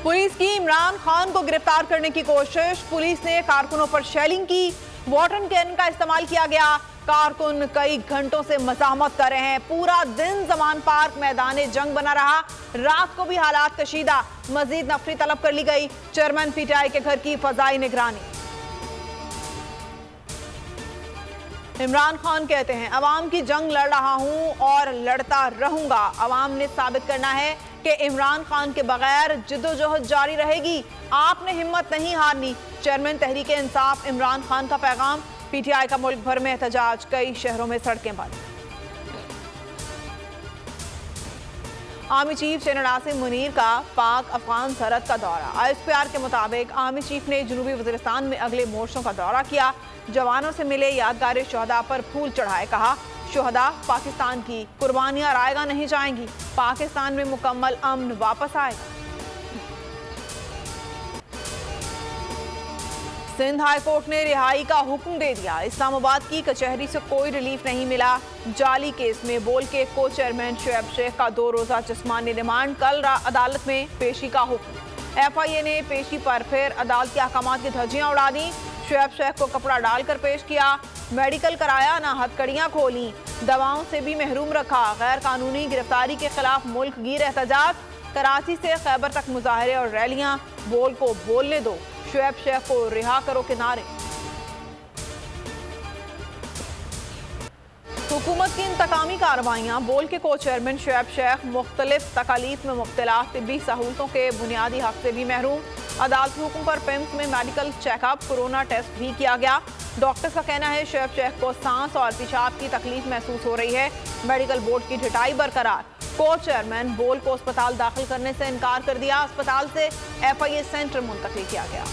Police की इमरान खान को गिरफ्तार करने की कोशिश। पुलिस ने कारकुनों पर शेलिंग की, वाटर कैनन का इस्तेमाल किया गया। कारकुन कई घंटों से मज़ाहमत कर रहे हैं। पूरा दिन जमान पार्क मैदान जंग बना रहा। रात को भी हालात कशीदा। मजीद नफरी तलब कर ली गई। चेयरमैन पीटीआई के घर की फजाई निगरानी। इमरान खान कहते हैं, अवाम की जंग लड़ रहा हूं और लड़ता रहूंगा। अवाम ने साबित करना है कि इमरान खान के बगैर जिद्दोजहद जारी रहेगी। आपने हिम्मत नहीं हारनी। चेयरमैन तहरीक इंसाफ इमरान खान का पैगाम। पीटीआई का मुल्क भर में एहतजाज, कई शहरों में सड़कें बंद। Army chief general Asim Munir का पाक अफगान सरहद का दौरा। ISPR के मुताबिक आर्मी चीफ ने जनूबी वज़ीरिस्तान में अगले मोर्चों का दौरा किया। जवानों से मिले, यादगार शोहदा पर फूल चढ़ाए। कहा, शोहदा पाकिस्तान की कुर्बानियां रायगा नहीं जाएंगी। पाकिस्तान में मुकम्मल अमन वापस आएगा। सिंध हाई कोर्ट ने रिहाई का हुक्म दे दिया। इस्लामाबाद की कचहरी से कोई रिलीफ नहीं मिला। जाली केस में बोल के को चेयरमैन शुएब शेख का 2 रोजा जिस्मानी रिमांड। कल अदालत में पेशी का हुक्म। FIA ने पेशी पर फिर अदालती अहकामात की धज्जियां उड़ा दी। शुएब शेख को कपड़ा डालकर पेश किया। मेडिकल कराया, ना हथकड़ियां खोली। दवाओं से भी महरूम रखा। गैर कानूनी गिरफ्तारी के खिलाफ मुल्क गिर एहतजाज। कराची से खैबर तक मुजाहरे और रैलियां। बोल को बोलने दो, शुएब शेख को रिहा करो के नारे। हुकूमत की इंतकामी कार्रवाइयां। बोल के को चेयरमैन शुएब शेख मुख्तलिफ तकालीफ में मुब्तला। तिब्बी सहूलतों के बुनियादी हक से भी महरूम। अदालती हुक्म पर पिम्स में मेडिकल चेकअप, कोरोना टेस्ट भी किया गया। डॉक्टर्स का कहना है शुएब शेख को सांस और पेशाब की तकलीफ महसूस हो रही है। मेडिकल बोर्ड की ढिठाई बरकरार। को चेयरमैन बोल को अस्पताल दाखिल करने से इनकार कर दिया। अस्पताल से FIA सेंटर मुंतकिल किया गया।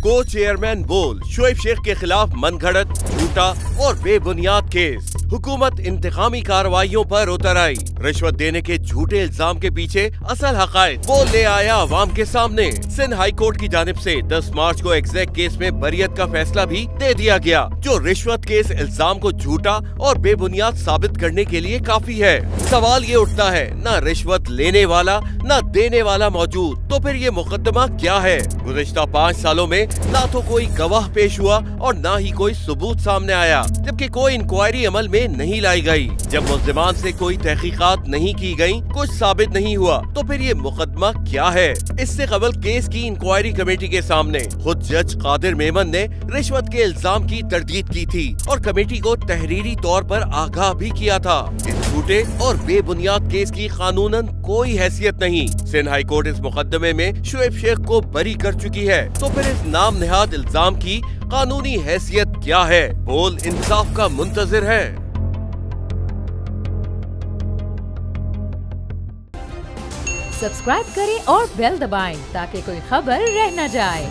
को चेयरमैन बोल शुएब शेख के खिलाफ मनगढ़ंत, झूठा और बेबुनियाद केस। हुकूमत इंतकामी कार्रवाइयों पर उतर आई। रिश्वत देने के झूठे इल्जाम के पीछे असल हकायक बोल ले आया अवाम के सामने। सिंध हाई कोर्ट की जानिब से 10 मार्च को एग्जैक्ट केस में बरियत का फैसला भी दे दिया गया, जो रिश्वत केस इल्जाम को झूठा और बेबुनियाद साबित करने के लिए काफी है। सवाल ये उठता है, न रिश्वत लेने वाला न देने वाला मौजूद, तो फिर ये मुकदमा क्या है? गुज़िश्ता 5 सालों में ना तो कोई गवाह पेश हुआ और ना ही कोई सबूत सामने आया, जबकि कोई इंक्वायरी अमल में नहीं लाई गई। जब मुल्ज़िमान से कोई तहकीकात नहीं की गई, कुछ साबित नहीं हुआ, तो फिर ये मुकदमा क्या है? इससे कबल केस की इंक्वायरी कमेटी के सामने खुद जज कादिर मेमन ने रिश्वत के इल्जाम की तरदीद की थी और कमेटी को तहरीरी तौर पर आगाह भी किया था। इस झूठे और बेबुनियाद केस की कानूनन कोई हैसियत नहीं। सिंध हाई कोर्ट इस मुकदमे में शुएब शेख को बरी कर चुकी है, तो फिर इस नाम नेहाद इल्जाम की कानूनी हैसियत क्या है? बोल इंसाफ का मुंतजिर है। सब्सक्राइब करें और बेल दबाएं ताकि कोई खबर रह न जाए।